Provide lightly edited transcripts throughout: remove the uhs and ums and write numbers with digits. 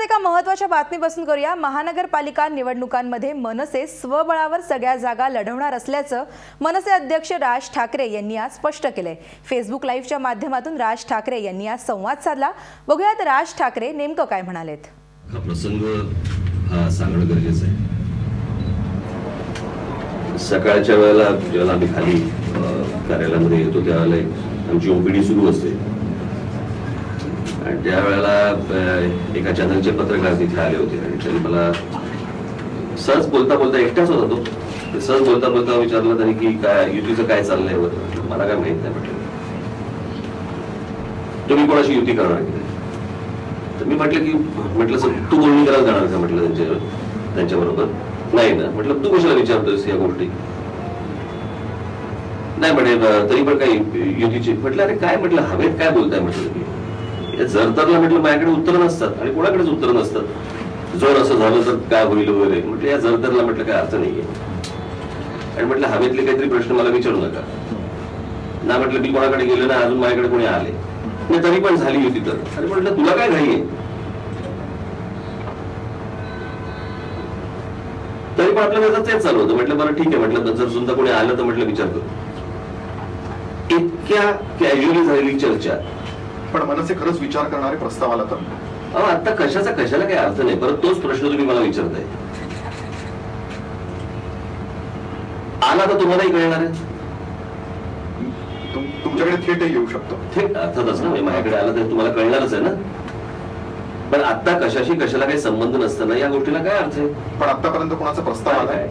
सुरुवात एका महत्त्वाच्या बातमीपासून करूया। महानगरपालिका निवडणुकांमध्ये मनसे स्वबळावर सगळ्या जागा लढवणार असल्याचं मनसे अध्यक्ष राज ठाकरे यांनी आज स्पष्ट केलंय। फेसबुक लाईव्हच्या माध्यमातून राज ठाकरे यांनी आज संवाद साधला। बघूयात राज ठाकरे नेमकं काय म्हणालेत। हा प्रसंग हा सांगणं गरजेचं आहे। सकाळच्या वेळेला जेव्हा आम्ही खाली कार्यालयामध्ये येतो त्यावेळेला आमची ओपीडी सुरू असते आणि त्यावेळेला एका चॅनलचे पत्रकार तिथे आले होते आणि त्यांनी मला सहज बोलता बोलता, एकटाच होता तो, सहज बोलता बोलता विचारलं त्यांनी की काय युतीचं काय चाललंय। मला काय माहित नाही म्हटलं, तुम्ही कोणाशी युती करणार की? तर मी म्हटलं सर तू बोलणी करायला जाणार का म्हटलं त्यांच्याबरोबर? नाही ना म्हटलं, तू कशाला विचारतोस या गोष्टी? नाही म्हणे तरी पण काही युतीची। म्हटलं अरे काय म्हटलं, हवेत काय बोलताय म्हटलं की? जरतरला म्हटलं माझ्याकडे उत्तर नसतात आणि कोणाकडेच उत्तर नसतात। जर असं झालं तर काय होईल वगैरे म्हटलं, या जरतरला म्हटलं काय अर्थ नाहीये आणि म्हटलं हवेतले काहीतरी प्रश्न मला विचारू नका ना। म्हटलं मी कोणाकडे गेलो ना, अजून माझ्याकडे कोणी आले नाही, तरी पण झाली होती तर। अरे म्हटलं तुला काय घाई आहे? तरी पण आपल्या त्याचं तेच चालू होतं। म्हटलं बरं ठीक आहे म्हटलं, जर सुद्धा कोणी आलं तर म्हटलं विचारतो। इतक्या कॅज्युअली झालेली चर्चा। पण मनसे खरंच विचार करणारे प्रस्ताव आला तर आता कशाला काही अर्थ नाही। परत तोच प्रश्न तुम्ही मला विचारताय, आला तर तुम्हालाही कळणार आहे। तुमच्याकडे थेटही येऊ शकतो। थेट अर्थातच ना, माझ्याकडे आला तर तुम्हाला कळणारच आहे ना। पण आता कशाशी कशाला काही संबंध नसताना या गोष्टीला काय अर्थ आहे? पण आतापर्यंत कोणाचा प्रस्ताव आलाय?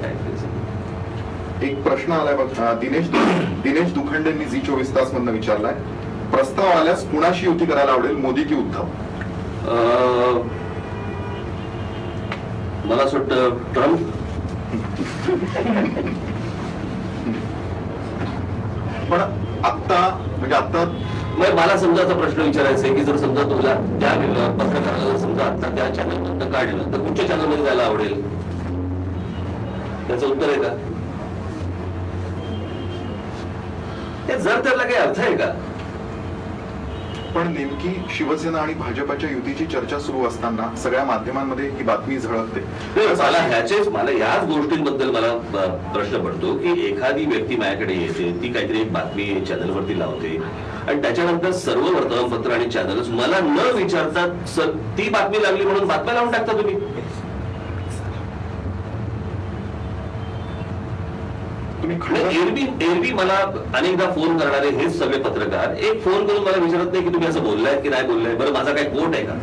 एक प्रश्न आलाय बघ, दिनेश दुखंडेंनी झी 24 तास मधनं विचारलाय, प्रस्ताव आल्यास कुणाशी युती करायला आवडेल, मोदी की उद्धव? मला असं वाटतं ट्रम्प। पण आता मला समजा आता प्रश्न विचारायचा आहे की जर समजा तुला त्या पत्रकाराला जर समजा आता त्या चॅनल मधून काढलं तर कुठच्या चॅनल मध्ये जायला आवडेल? त्याचं उत्तर आहे का? हे जर त्याला काही अर्थ आहे का? पण नेमकी शिवसेना आणि भाजपच्या युतीची चर्चा सुरू असताना सगळ्या माध्यमांमध्ये ही बातमी झळकते। मला याच गोष्टींबद्दल मला प्रश्न पडतो की एखादी व्यक्ती माझ्याकडे येते, ती काहीतरी एक बातमी चॅनलवरती लावते आणि त्याच्यानंतर सर्व वर्तमानपत्र आणि चॅनल्स मला न विचारतात ती बातमी लागली म्हणून बातम्या लावून टाकता तुम्ही। एरवी मला अनेकदा फोन करणारे हेच सगळे पत्रकार एक फोन करून मला विचारत नाही की तुम्ही असं बोललाय की नाही बोललाय, बरं माझा काय कोट आहे का,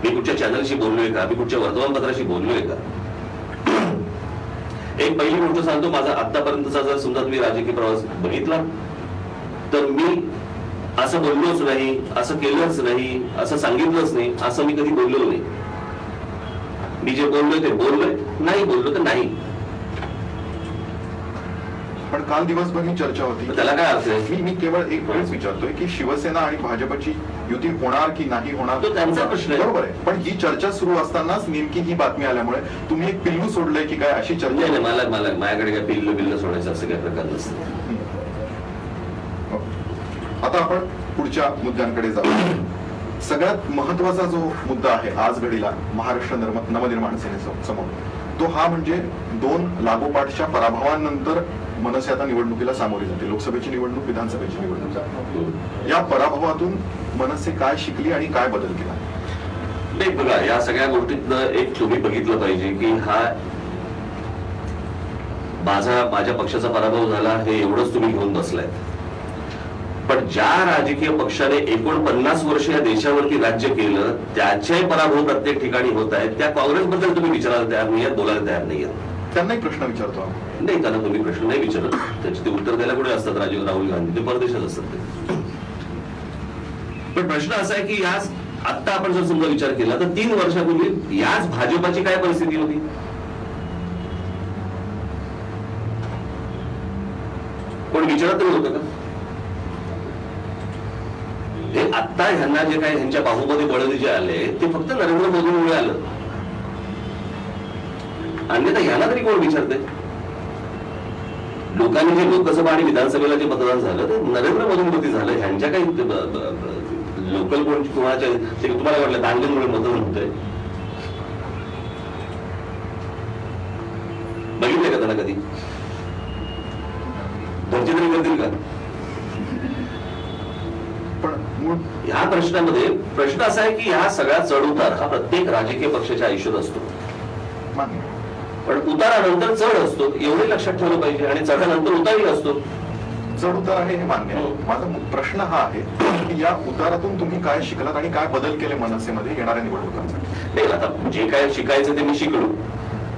मी कुठच्या चॅनलशी बोललोय का, मी कुठच्या वर्तमानपत्राशी बोललोय का? एक पहिली गोष्ट सांगतो, माझा आतापर्यंतचा जर समजा तुम्ही राजकीय प्रवास बघितला तर मी असं बोललोच नाही, असं केलंच नाही, असं सांगितलंच नाही, असं मी कधी बोललो नाही। मी जे बोललोय ते बोललोय, नाही बोललो तर नाही। पण काल दिवसभर ही चर्चा होती, त्याला काय अर्थ आहे? मी केवळ एक वेळच विचारतोय की शिवसेना आणि भाजपची युती होणार की नाही होणार, तो त्यांचा प्रश्न आहे। बरोबर आहे, पण ही चर्चा सुरू असतानाच नेमकी ही बातमी आल्यामुळे तुम्ही एक पिल्लू सोडलंय की काय अशी चर्चा? नाही, मला माझ्याकडे काय पिल्लू सोडायचं असं काही प्रकार नसतं। आता आपण पुढच्या मुद्द्यांकडे जाऊ। सगळ्यात महत्वाचा जो मुद्दा आहे आज घडीला महाराष्ट्र नवनिर्माण सेनेसमोर, तो हा म्हणजे 2 लागोपाठच्या पराभवांनंतर मनसे आता निवडणुकीला सामोरी जाते। लोकसभेची निवडणूक, विधानसभेची निवडणूक। या पराभवातून मनसे काय शिकली आणि काय बदल केला? नाही बघा, या सगळ्या गोष्टीतनं एक तुम्ही बघितलं पाहिजे की हा माझ्या पक्षाचा पराभव झाला हे एवढंच तुम्ही घेऊन बसलाय, पण ज्या राजकीय पक्षाने 49 वर्ष या देशावरती राज्य केलं त्याचे पराभव प्रत्येक ठिकाणी होत आहेत, त्या काँग्रेसबद्दल तुम्ही विचारायला तयार नाहीये, बोलायला तयार नाहीये। त्यांनाही प्रश्न विचारतो नाही, त्यांना तुम्ही प्रश्न नाही विचारत, त्याचे ते उत्तर द्यायला कुठे असतात? राहुल गांधी ते परदेशात असतात ते। पण प्रश्न असा आहे की याच आता आपण जर समजा विचार केला तर 3 वर्षापूर्वी याच भाजपाची काय परिस्थिती होती? कोण विचारत तरी होतं का? हे आता ह्यांना जे काय ह्यांच्या बाहूमध्ये बळदी जे आले ते फक्त नरेंद्र मोदींमुळे आलं, अन्यथा ह्याला तरी कोण विचारते? लोकांनी जे लोकसभा आणि विधानसभेला जे मतदान झालं ते नरेंद्र मोदींवरती झालं, ह्यांच्या काही लोकल कोणाच्या ते तुम्हाला वाटलं दांडेमुळे मतदान होतंय? बघितलंय का त्यांना कधी? घरचे तरी करतील का? पण मूळ ह्या प्रश्नामध्ये प्रश्न असा आहे की ह्या सगळ्या चढ उतार हा प्रत्येक राजकीय पक्षाच्या आयुष्यात असतो. मान्य. पण उतारानंतर चढ असतो एवढे लक्षात ठेवलं पाहिजे आणि चढानंतर उतारही असतो. चढ उतार आहे हे मान्य आहे. माझा प्रश्न हा आहे की या उतारातून तुम्ही काय शिकलात आणि काय बदल केले मनसेमध्ये येणाऱ्या निवडणुकांसाठी? नाही, आता जे काय शिकायचं ते मी शिकलो,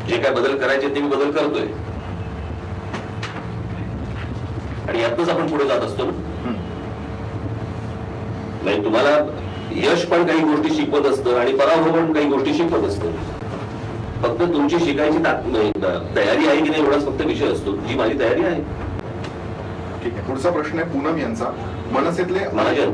जे काय बदल करायचे ते मी बदल करतोय आणि यातच आपण पुढे जात असतो ना. म्हणजे तुम्हाला यश पण काही गोष्टी शिकवत असतं आणि पराभव पण काही गोष्टी शिकवत असतं. फक्त तुमची शिकायची तयारी आहे की नाही एवढाच फक्त विषय असतो. जी माझी तयारी आहे. ठीक आहे. पुढचा प्रश्न आहे पूनम यांचा. मनसेतले महाजन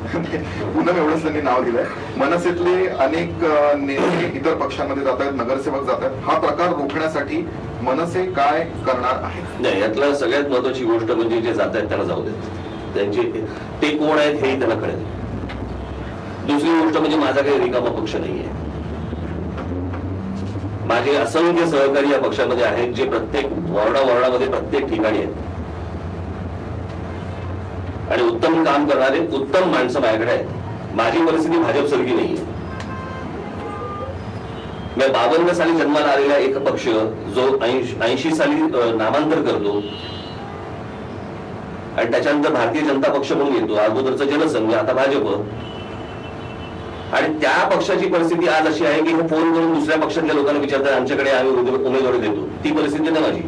पूनम एवढंच त्यांनी नाव दिलंय. मनसेतले अनेक नेते इतर पक्षांमध्ये जात आहेत, नगरसेवक जात आहेत. हा प्रकार रोखण्यासाठी मनसे काय करणार आहे? नाही, यातला सगळ्यात महत्वाची गोष्ट म्हणजे जे जात आहेत त्यांना जाऊ देत. त्यांचे ते कोण आहेत हेही त्यांना कळेल. दुसरी गोष्ट म्हणजे माझा काही रिकामा पक्ष नाहीये. माझे असंख्य सहकारी या पक्षामध्ये आहेत जे प्रत्येक वॉर्डामध्ये प्रत्येक ठिकाणी आहेत आणि उत्तम काम करणारे उत्तम माणसं माझ्याकडे आहेत. माझी परिस्थिती भाजपसारखी नाहीये. मी 52 साली जन्माला आलेला एक पक्ष जो 80 साली नामांतर करतो आणि त्याच्यानंतर भारतीय जनता पक्ष म्हणून येतो. अगोदरचा जनसंघ, आता भाजप. आणि त्या पक्षाची परिस्थिती आज अशी आहे की हे फोन करून दुसऱ्या पक्षातल्या लोकांना विचारतात आमच्याकडे आम्ही उमेदवारी देतो. ती परिस्थिती नाही माझी.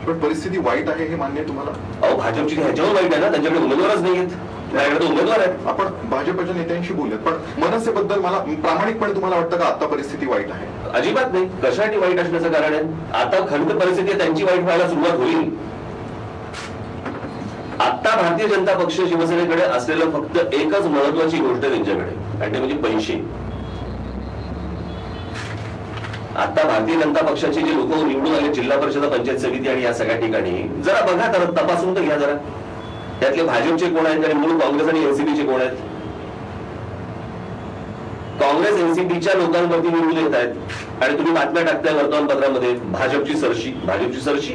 पण परिस्थिती वाईट आहे हे मान्य आहे तुम्हाला? अहो, भाजपची ह्याच्यावर वाईट आहे ना, त्यांच्याकडे उमेदवारच नाही आहेत. माझ्याकडे तर उमेदवार आहेत. आपण भाजपच्या नेत्यांशी बोलूयात, पण मनसेबद्दल मला प्रामाणिकपणे तुम्हाला वाटतं का आता परिस्थिती वाईट आहे? अजिबात नाही. कशासाठी वाईट असण्याचं कारण आहे? आता खरी तर परिस्थिती त्यांची वाईट व्हायला सुरुवात होईल. आता भारतीय जनता पक्ष शिवसेनेकडे असलेलं फक्त एकच महत्वाची गोष्ट त्यांच्याकडे आणि ते म्हणजे पैसे. आता भारतीय जनता पक्षाचे जे लोक निवडून आले जिल्हा परिषद, पंचायत समिती आणि या सगळ्या ठिकाणी जरा बघा, तर तपासून तर घ्या जरा. त्यातले भाजपचे कोण आहेत आणि मूळ काँग्रेस आणि एनसीपीचे कोण आहेत? काँग्रेस एनसीपीच्या लोकांवरती निवडून येत आहेत आणि तुम्ही बातम्या टाकताय वर्तमानपत्रामध्ये भाजपची सरशी, भाजपची सरशी.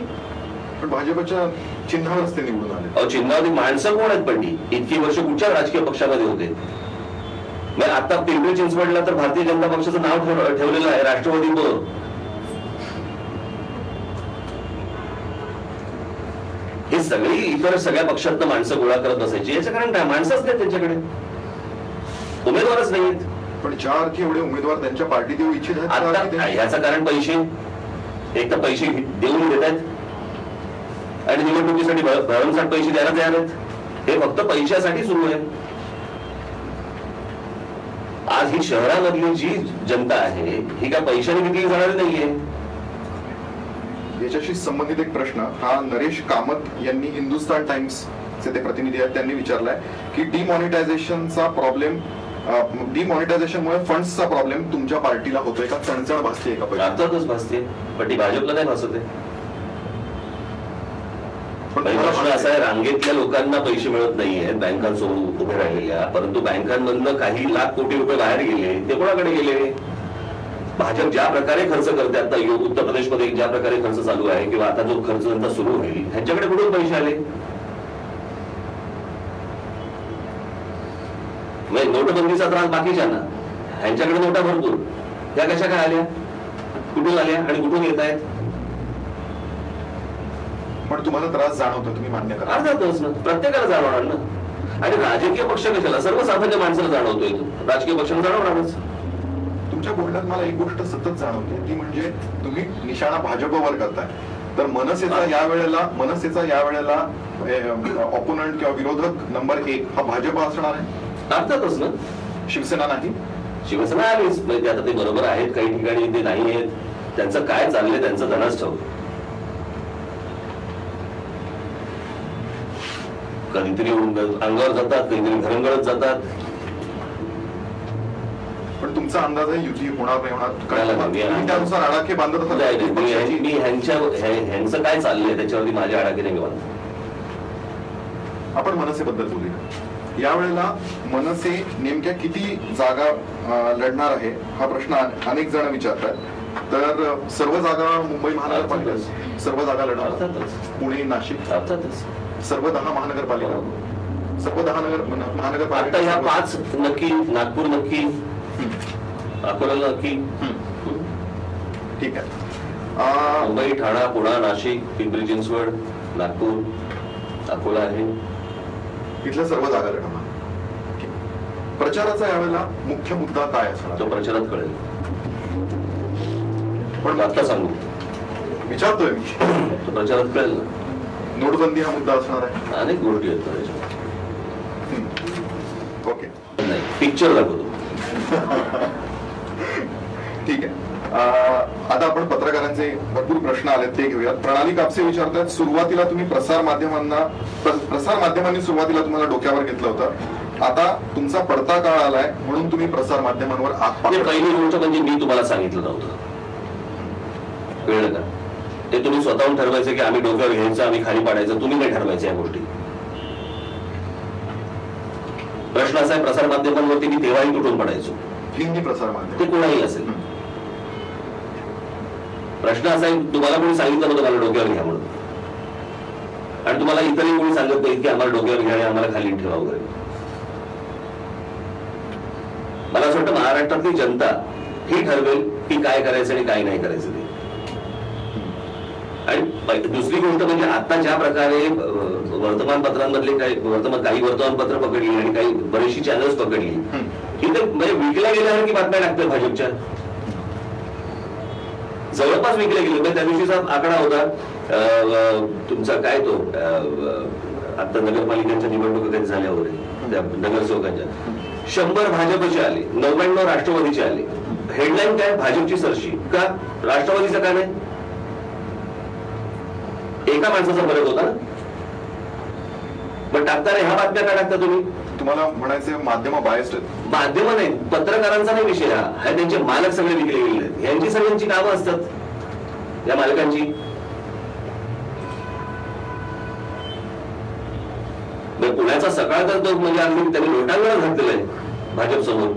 पण भाजपच्या चिन्हावरच ते निवडून आले. अहो, चिन्हावरती माणसं कोण आहेत? पण इतकी वर्ष कुठच्या राजकीय पक्षामध्ये होते? मग आता पिंपरी चिंचवडला तर भारतीय जनता पक्षाचं नाव ठेवलेलं आहे, राष्ट्रवादी. हे सगळी इतर सगळ्या पक्षातनं माणसं गोळा करत बसायची. याचं कारण काय? माणसंच नाही त्यांच्याकडे, उमेदवारच नाहीत. पण ज्या अर्थी एवढे उमेदवार त्यांच्या पार्टीत येऊ इच्छित आहेत, आता ह्याचं कारण पैसे. एक तर पैसे देऊन देत आहेत आणि निवडणुकीसाठी भरमसाठ पैसे द्यायला तयार आहेत. हे फक्त पैशासाठी सुरू आहे. आज ही शहरामधली जी जनता आहे ही काय पैशाने विकली जाणारी नाहीये. याच्याशी संबंधित एक प्रश्न हा नरेश कामत यांनी हिंदुस्तान टाइम्स चे ते प्रतिनिधी आहेत, त्यांनी विचारलाय की डिमॉनिटायझेशनचा प्रॉब्लेम, डिमॉनिटायझेशनमुळे फंड्सचा प्रॉब्लेम तुमच्या पार्टीला होतोय का? चणचण भासते का? अर्थातच भासते, पण ती भाजपला नाही भासत आहे. पण प्रश्न असा आहे, रांगेतल्या लोकांना पैसे मिळत नाहीये बँकांसोबत उभे राहिलेल्या, परंतु बँकांमधनं काही लाख कोटी रुपये बाहेर गेले. ते कोणाकडे गेले? भाजप ज्या प्रकारे खर्च करते आता उत्तर प्रदेशमध्ये ज्या प्रकारे खर्च चालू आहे किंवा आता जो खर्च त्यांचा सुरू होईल, ह्यांच्याकडे कुठून पैसे आले? नोटबंदीचा त्रास बाकीच्यांना, ह्यांच्याकडे नोटा भरपूर. त्या कशा काय आल्या, कुठून आल्या आणि कुठून येत आहेत? पण तुम्हाला त्रास जाणवतो, तुम्ही मान्य करा. अर्थातच ना, प्रत्येकाला जाणवणार ना. आणि राजकीय पक्ष कशाला, सर्वसामान्य माणसाला जाणवतोय. राजकीय पक्षाला जाणवणारच. तुमच्या बोलण्यात मला एक गोष्ट सतत जाणवते, ती म्हणजे तुम्ही निशाणा भाजपवर करताय. तर मनसेचा यावेळेला ऑपोनंट किंवा विरोधक नंबर 1 हा भाजप असणार आहे? अर्थातच ना. शिवसेना नाही? शिवसेना आलीच. म्हणजे आता ते बरोबर आहेत काही ठिकाणी, ते नाही आहेत. त्यांचं काय चाललंय त्यांचं त्यांनाच ठाऊक. कधीतरी अंगावर जातात, कधीतरी घरंगळत जातात. पण तुमचा अंदाज आहे युती होणार नाही होणार? कळालं का? तुम्ही त्यानुसार आडाखे बांधत मी ह्यांचं काय चाललंय त्याच्यावरती माझ्या आडाखे नाही बांधत. आपण मनसेबद्दल बोलूया. यावेळेला मनसे नेमक्या किती जागा लढणार आहे हा प्रश्न अनेक जण विचारतात. तर सर्व जागा मुंबई महानगरपालिका सर्व जागा लढणार, अर्थातच. पुणे, नाशिक, अर्थातच. सर्व 10 महानगरपालिका, सर्व 10 आता ह्या महानगरपालिका 5 नक्की, नागपूर नक्की, अकोला नक्की, ठीक आहे. मुंबई, ठाणा, पुणा, नाशिक, पिंपरी चिंचवड, नागपूर, अकोला आहे. इथल्या सर्व जागा लढणार. ठीक. प्रचाराचा यावेळेला मुख्य मुद्दा काय असणार? तो प्रचारात कळेल. पण आता सांगू, विचारतोय मी, तो प्रचारात कळेल ना. नोटबंदी हा मुद्दा असणार आहे. अनेक गोष्टी आहेत ना त्याच्यात. ओके, नाही, पिक्चर दाखवतो. ठीक आहे. आता आपण पत्रकारांचे भरपूर प्रश्न आलेत ते घेऊयात. प्रणाली कापसे विचारतात, सुरुवातीला तुम्ही प्रसार माध्यमांनी सुरुवातीला तुम्हाला डोक्यावर घेतलं होतं, आता तुमचा पडता काळ आलाय म्हणून तुम्ही प्रसार माध्यमांवर आत म्हणजे पहिली गोष्ट म्हणजे मी तुम्हाला सांगितलं नव्हतं, कळलं का? ते तुम्ही स्वतःहून ठरवायचं की आम्ही डोक्यावर घ्यायचं, आम्ही खाली पाडायचं. तुम्ही नाही ठरवायचं या गोष्टी. प्रश्न असा आहे, प्रसार माध्यमांवरती मी तेव्हाही तुटून पडायचो. हिंदी प्रसार माध्यम ते कोणाही असेल. प्रश्न असा आहे, तुम्हाला कोणी सांगितलं नव्हतं मला डोक्यावर घ्या म्हणून, आणि तुम्हाला इतरही कोणी सांगत नाही की आम्हाला डोक्यावर घ्या आणि आम्हाला खाली ठेवा वगैरे. मला असं वाटतं महाराष्ट्रातली जनता ही ठरवेल की काय करायचं आणि काय नाही करायचं ते. आणि दुसरी गोष्ट म्हणजे आता ज्या प्रकारे वर्तमानपत्रांमधले काही वर्तमानपत्र पकडली आणि काही बरीचशी चॅनल्स पकडली, ही तर म्हणजे विकल्या गेल्यासारखी बातम्या टाकतात भाजपच्या. जवळपास विकले गेले. म्हणजे त्या दिवशीचा आकडा होता तुमचा काय तो आता नगरपालिकांच्या निवडणुका कधी झाल्या वगैरे त्या नगरसेवकांच्या 100 भाजपचे आले, 99 राष्ट्रवादीचे आले. हेडलाईन काय? भाजपची सरशी. का? राष्ट्रवादीचं का नाही? एका माणसाचा फरक होता ना. पण टाकताना ह्या बातम्या का टाकता तुम्ही? तुम्हाला म्हणायचे माध्यम बायस्ड आहेत. माध्यम नाही, पत्रकारांचा नाही विषय हा त्यांचे मालक सगळे विकले गेले आहेत. यांची सगळ्यांची कामं असतात या मालकांची. पुण्याचा सकाळ तर तो म्हणजे अगदी त्यांनी लोटांगण घातलेलं आहे भाजप समोर.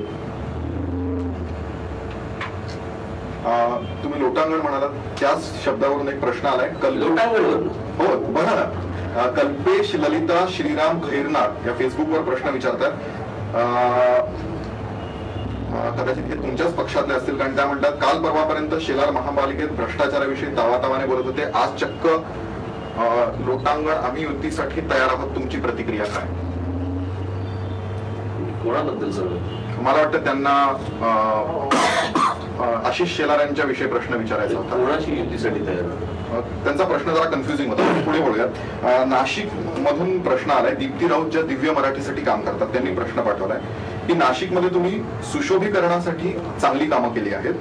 तुम्ही लोटांगण म्हणालात, त्याच शब्दावरून एक प्रश्न आलाय. लोटांगणवरून हो, बघा ना. कल्पेश ललिता श्रीराम खैरनार या फेसबुकवर प्रश्न विचारतात. कदाचित हे तुमच्याच पक्षातले असतील, कारण त्या म्हणतात काल परवापर्यंत शेलार महापालिकेत भ्रष्टाचाराविषयी तावातावाने बोलत होते, आज चक्क लोटांगण आम्ही युतीसाठी तयार आहोत. तुमची प्रतिक्रिया काय? कोणाबद्दल सगळं? मला वाटतं त्यांना आशिष शेलार यांच्या विषयी प्रश्न विचारायचा होता. कोणाशी युतीसाठी तयार? त्यांचा प्रश्न जरा कन्फ्युजिंग होता. पुढे बोलूयात. नाशिक मधून प्रश्न आलाय. दीप्ती राऊत ज्या दिव्य मराठीसाठी काम करतात त्यांनी प्रश्न पाठवलाय की नाशिकमध्ये तुम्ही सुशोभीकरणासाठी चांगली कामं केली आहेत,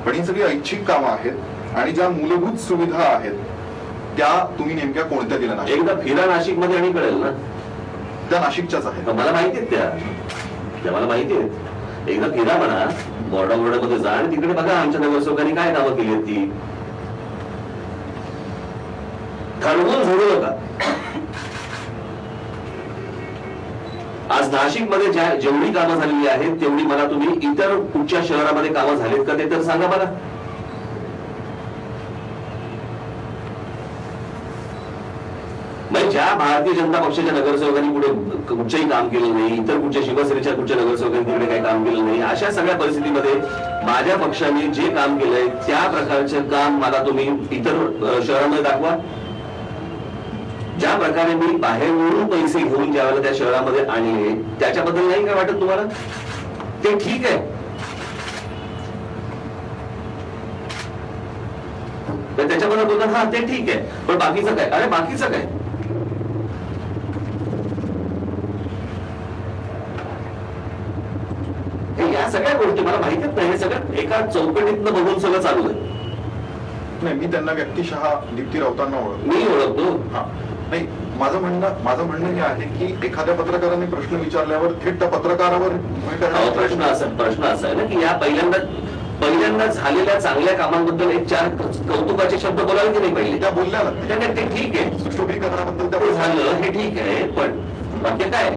पण ही सगळी ऐच्छिक कामं आहेत आणि ज्या मूलभूत सुविधा आहेत त्या तुम्ही नेमक्या कोणत्या दिल्या? नाशिक एकदा फिरा नाशिक मध्ये आणि कळेल ना. त्या नाशिकच्याच आहेत. मला माहिती आहेत त्या मला माहिती आहेत. एकदा फिरा म्हणा, बोर्डामध्ये जा आणि तिकडे बघा आमच्या नगरसेवकांनी काय कामं केली आहेत ती. ठरवून झोडू नका. आज नाशिक मध्ये जेवढी कामं झालेली आहेत तेवढी मला तुम्ही इतर कुठच्या शहरामध्ये कामं झालीत का ते तर सांगा मला. ज्या भारतीय जनता पक्षाच्या नगरसेवकांनी पुढे कुठचंही काम केलं नाही, इतर कुठच्या शिवसेनेच्या कुठच्या नगरसेवकांनी तिकडे काही काम केलं नाही, अशा सगळ्या परिस्थितीमध्ये माझ्या पक्षाने जे काम केलंय त्या प्रकारचे काम मला तुम्ही इतर शहरामध्ये दाखवा. ज्या प्रकारे मी बाहेरून पैसे घेऊन ज्यावेळेला त्या शहरामध्ये आणले त्याच्याबद्दल नाही काय वाटत तुम्हाला? ते ठीक आहे, त्याच्याबद्दल बोलतात हा ते ठीक आहे, पण बाकीचं काय? अरे बाकीचं काय? या सगळ्या गोष्टी मला माहितीच नाही. हे सगळं एका चौकटीतनं बघून सगळं चालू आहे. नाही, मी त्यांना व्यक्तिशः दीप्ती राऊतांना ओळखतो. मी ओळखतो. हा, नाही, माझं म्हणणं हे आहे की एखाद्या पत्रकाराने प्रश्न विचारल्यावर थेट त्या पत्रकारावर प्रश्न असा आहे ना की या पहिल्यांदा झालेल्या चांगल्या कामांबद्दल एक 4 कौतुकाचे शब्द बोलायला की नाही पहिले? त्या बोलल्या ना, ते ठीक आहे. सुशोभीकरणाबद्दल ते झालं हे ठीक आहे, पण बाकी काय?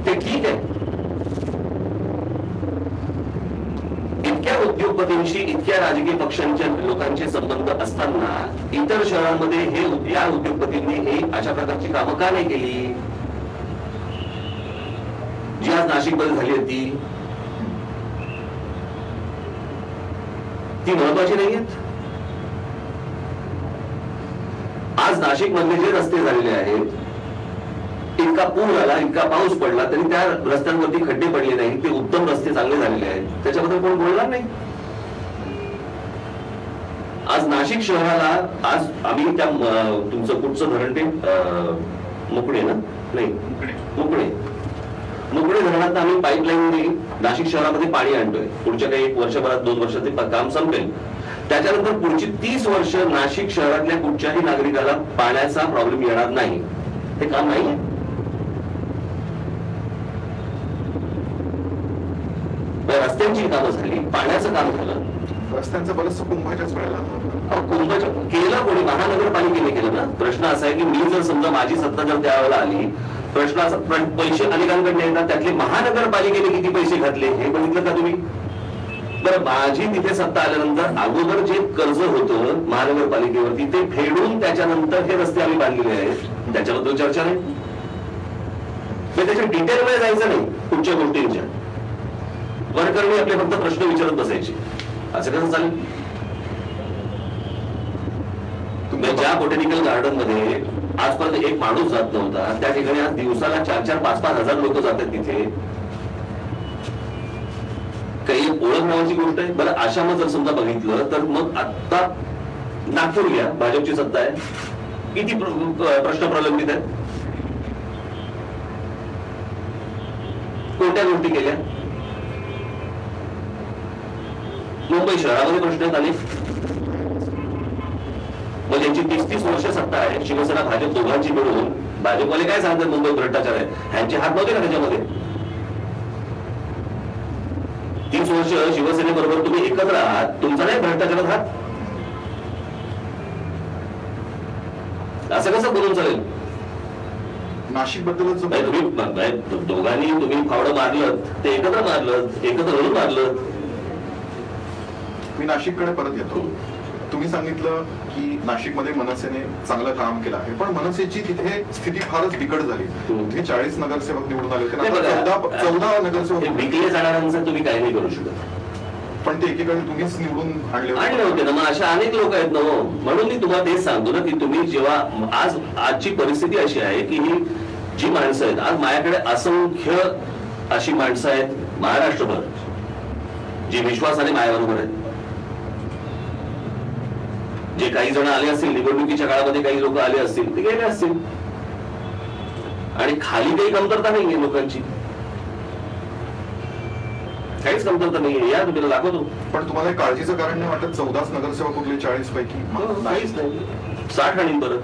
ते ठीक आहे. इतक्या उद्योगपतींशी इतक्या राजकीय पक्षांच्या लोकांचे संबंध असताना इतर शहरांमध्ये या उद्योगपतींनी हे अशा प्रकारची कामं का नाही केली जी आज नाशिकमध्ये झाली होती? ती महत्वाची नाही आहेत? आज नाशिक मधले जे रस्ते झालेले आहेत, इतका पूर आला, इतका पाऊस पडला तरी त्या रस्त्यांवरती खड्डे पडले नाही, ते उत्तम रस्ते चांगले झालेले आहेत, त्याच्याबद्दल कोण बोलणार नाही. आज नाशिक शहराला आज आम्ही त्या तुमचं कुठचं धरण ते मुकडे ना नाही मुकडे धरणात आम्ही पाईपलाईन नाशिक शहरामध्ये पाणी आणतोय. पुढच्या काही 1 वर्षभरात 2 वर्षात ते काम संपेल. त्याच्यानंतर पुढची 30 वर्ष नाशिक शहरातल्या कुठच्याही नागरिकाला पाण्याचा प्रॉब्लेम येणार नाही. हे काम नाही. रस्त्यांची कामं झाली, पाण्याचं काम झालं, रस्त्यांचं बरंचसं कुंभाच्याच वेळेला कुंभाच्या केलं कोणी? महानगरपालिकेने केलं ना. प्रश्न असा आहे की मी जर समजा माझी सत्ता जर त्यावेळेला आली, प्रश्न असा पैसे अनेकांकडे येतात, त्यातले महानगरपालिकेने किती पैसे घातले हे बघितलं का तुम्ही? बरं, माझी तिथे सत्ता आल्यानंतर अगोदर जे कर्ज होतं महानगरपालिकेवरती ते फेडून त्याच्यानंतर हे रस्ते आम्ही बांधलेले आहेत, त्याच्याबद्दल चर्चा नाही. त्याच्या डिटेलमध्ये जायचं नाही. कुठच्या गोष्टींच्या वरकरणी आपले फक्त प्रश्न विचारत बसायचे. असं कसं चालेल? ज्या बोटॅनिकल गार्डन मध्ये आजपर्यंत एक माणूस जात नव्हता, त्या ठिकाणी आज दिवसाला 4-4, 5-5 हजार लोक जातात तिथे. काही ओळख नावाची गोष्ट आहे. बरं, अशा मग जर समजा बघितलं तर मग आता नागपूर घ्या, भाजपची सत्ता आहे, किती प्रश्न प्रलंबित आहेत? कोणत्या गोष्टी केल्या? मुंबई शहरामध्ये प्रश्न आले. मग यांची 30-30 वर्ष सत्ता आहे, शिवसेना भाजप दोघांची मिळून. भाजपवाले काय सांगतात मुंबईत भ्रष्टाचार आहे, ह्यांचे हात नव्हते का त्याच्यामध्ये? 30 वर्ष शिवसेनेबरोबर तुम्ही एकत्र आहात, तुमचा नाही भ्रष्टाचारात हात? असं कसं बोलून चालेल? नाशिक बद्दलच तुम्ही दोघांनी तुम्ही फावडं मारलं, ते एकत्र मारलं, एकत्र धरून मारलं. मी नाशिककडे परत येतो. तुम्ही सांगितलं की नाशिकमध्ये मनसेने चांगलं काम केलं आहे, पण मनसेची तिथे स्थिती फारच बिकट झाली. तिथे 40 नगरसेवक निवडून आले होते, 14 नगरसेवक विकले जाणाऱ्यांचं तुम्ही काही नाही करू शकत. पण ते एकीकडे तुम्हीच निवडून आणले होते ना. मग अशा अनेक लोक आहेत ना. म्हणून मी तुम्हाला तेच सांगतो ना की तुम्ही जेव्हा आजची परिस्थिती अशी आहे की ही जी माणसं आहेत, आज माझ्याकडे असंख्य अशी माणसं आहेत महाराष्ट्रभर जी विश्वासाने माझ्याबरोबर आहेत. जे काही जण आले असतील निवडणुकीच्या काळामध्ये, काही लोक आले असतील, ते गेले असतील. आणि खाली काही कमतरता नाहीये लोकांची, काहीच कमतरता नाहीये. या तुम्ही दाखवतो. पण तुम्हाला काळजीचं कारण नाही वाटत? 14 नगरसेवक उरले 40 पैकी? काहीच नाही. 60 आणि परत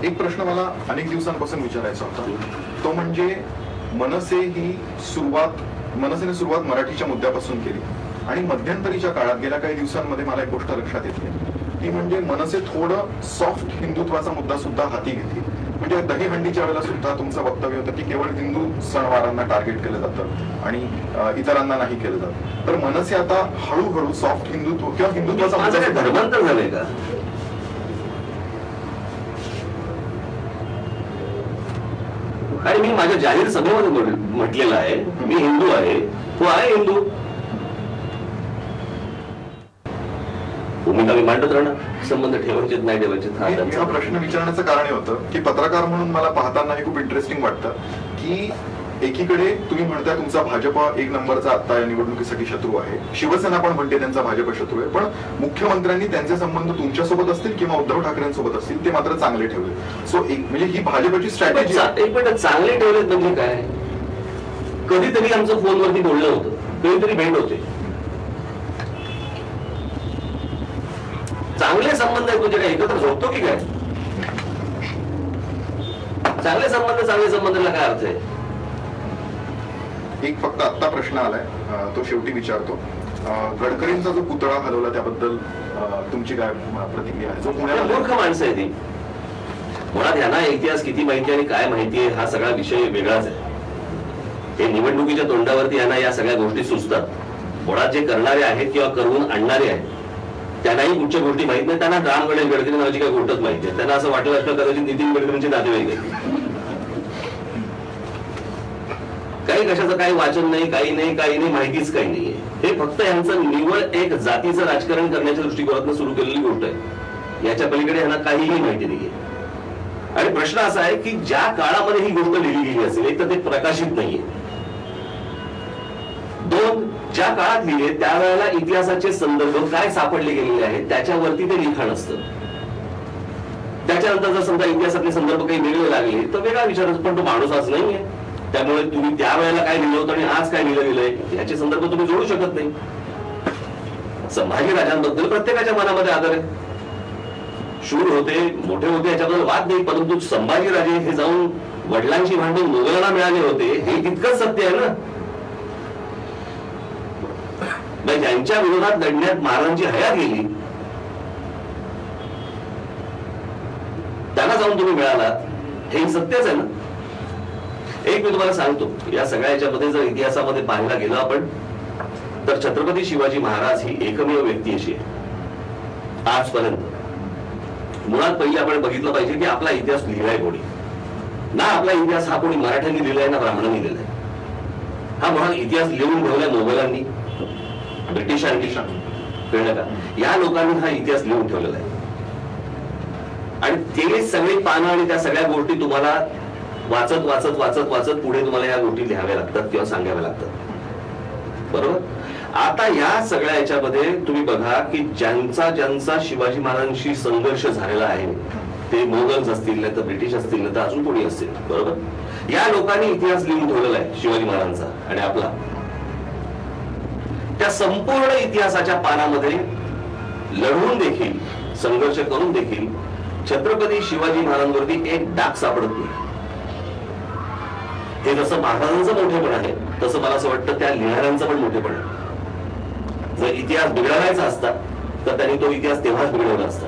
एक प्रश्न मला अनेक दिवसांपासून विचारायचा होता. तो म्हणजे मनसेने सुरुवात मराठीच्या मुद्द्यापासून केली आणि मध्यंतरीच्या काळात गेल्या काही दिवसांमध्ये मला एक गोष्ट लक्षात येते, ती म्हणजे मनसे थोडं सॉफ्ट हिंदुत्वाचा मुद्दा सुद्धा हाती घेतली. म्हणजे दहीहंडीच्या वेळेला सुद्धा तुमचं वक्तव्य होतं की केवळ हिंदू सणवारांना टार्गेट केलं जातं आणि इतरांना नाही केलं जातं. तर मनसे आता हळूहळू सॉफ्ट हिंदुत्व किंवा हिंदुत्वाचा मुद्दा धर्मांतर झालंय का? आणि मी माझ्या जाहीर सभेमध्ये म्हटलेलं आहे मी हिंदू आहे, तो आहे हिंदू. भूमिका मी मांडत राहणार. संबंध ठेवायचे नाही ठेवायचे. हा प्रश्न विचारण्याचं कारण हे होतं की पत्रकार म्हणून मला पाहताना हे खूप इंटरेस्टिंग वाटतं की एकीकडे तुम्ही म्हणताय तुमचा भाजप 1 नंबरचा आता या निवडणुकीसाठी शत्रू आहे, शिवसेना पण म्हणते त्यांचा भाजप शत्रू आहे, पण मुख्यमंत्र्यांनी त्यांचे संबंध तुमच्यासोबत असतील किंवा उद्धव ठाकरेंसोबत असतील ते मात्र चांगले ठेवले. सो म्हणजे ही भाजपची स्ट्रॅटेजी. एक मिनिट, चांगले ठेवलेत म्हणजे काय? कधीतरी आमचं फोनवरती बोलणं होतं, कधीतरी भेट होते. चांगले संबंध आहेत म्हणजे काय एकत्र झोपतो की काय? चांगले संबंधाला काय अर्थ आहे? एक फक्त आत्ता प्रश्न आलाय, तो शेवटी विचारतो. गडकरींचा जो पुतळा हलवला त्याबद्दल तुमची काय प्रतिक्रिया आहे? जो पुण्याला मूर्ख माणसं आहे ती. मुळात यांना इतिहास किती माहिती आणि काय माहिती आहे हा सगळा विषय वेगळाच आहे. हे निवडणुकीच्या तोंडावरती यांना या सगळ्या गोष्टी सुचतात. मुळात जे करणारे आहेत किंवा करून आणणारे आहेत त्यांनाही कुठच्या गोष्टी माहित नाही. त्यांना राम गणेश गडकरी नावाची काही गोष्टच माहिती आहे. त्यांना असं वाटलं असतं कदाचित नितीन गडकरींचे नातेवाईक आहेत. काही कशाचं काही वाचन नाही, काही नाही, माहितीच काही नाहीये. हे फक्त यांचं निवड एक जातीचं राजकारण करण्याच्या दृष्टिकोनातून सुरू केलेली गोष्ट आहे. याच्या पलीकडे यांना काहीही माहिती नाहीये. आणि प्रश्न असा आहे की ज्या काळामध्ये ही गोष्ट लिहिली गेली असेल, एक तर ते प्रकाशित नाहीये, दोन ज्या काळात लिहिले त्यावेळेला इतिहासाचे संदर्भ काय सापडले गेलेले आहेत त्याच्यावरती ते लिखाण असतं. त्याच्यानंतर जर समजा इतिहासातले संदर्भ काही वेगळे लागले तर वेगळा विचार असतो, पण तो माणूस आज नाहीये. त्यामुळे तुम्ही त्यावेळेला काय लिहिलं होतं आणि आज काय लिहिलं गेलंय याचे संदर्भ तुम्ही जोडू शकत नाही. संभाजी राजांबद्दल प्रत्येकाच्या मनामध्ये आदर आहे. शूर होते, मोठे होते, याच्याबद्दल वाद नाही, परंतु संभाजी राजे हे जाऊन वडिलांशी भांडून मुघलांना मिळाले होते हे तितकंच सत्य आहे ना. ज्यांच्या विरोधात लढण्यात महाराजांची हयात गेली त्यांना जाऊन तुम्ही मिळालात हे सत्यच आहे ना. एक मी तुम्हाला सांगतो, या सगळ्या याच्यामध्ये जर इतिहासामध्ये पाहायला गेलो आपण तर छत्रपती शिवाजी महाराज ही एकमेव व्यक्ती अशी आहे आजपर्यंत. मुळात पहिले आपण बघितलं पाहिजे की आपला इतिहास लिहिलाय कोणी ना. आपला इतिहास हा कोणी मराठ्यांनी लिहिलाय ना ब्राह्मणांनी लिहिलाय. हा मुळात इतिहास लिहून ठेवलाय मोगलांनी, ब्रिटिशांनी, कळलं का. या लोकांनी हा इतिहास लिहून ठेवलेला आहे. आणि ते सगळी पानं आणि त्या सगळ्या गोष्टी तुम्हाला वाचत वाचत वाचत वाचत पुढे तुम्हाला या गोष्टी लिहाव्या लागतात किंवा सांगाव्या लागतात. बरोबर. आता या सगळ्या याच्यामध्ये तुम्ही बघा की ज्यांचा शिवाजी महाराजांशी संघर्ष झालेला आहे ते मोगल्स असतील नाही तर ब्रिटिश असतील नाही तर अजून कोणी असतील. बरोबर. या लोकांनी इतिहास लिहून ठेवलेला आहे शिवाजी महाराजांचा आणि आपला. त्या संपूर्ण इतिहासाच्या पानामध्ये लढून देखील संघर्ष करून देखील छत्रपती शिवाजी महाराजांवरती एक डाग सापडत नाही. हे जसं महाराजांचं मोठेपण आहे तसं मला असं वाटतं त्या लिहिणाऱ्यांचं पण मोठेपण आहे. जर इतिहास बिघडवायचा असता तर त्यांनी तो इतिहास तेव्हाच बिघडवला असता.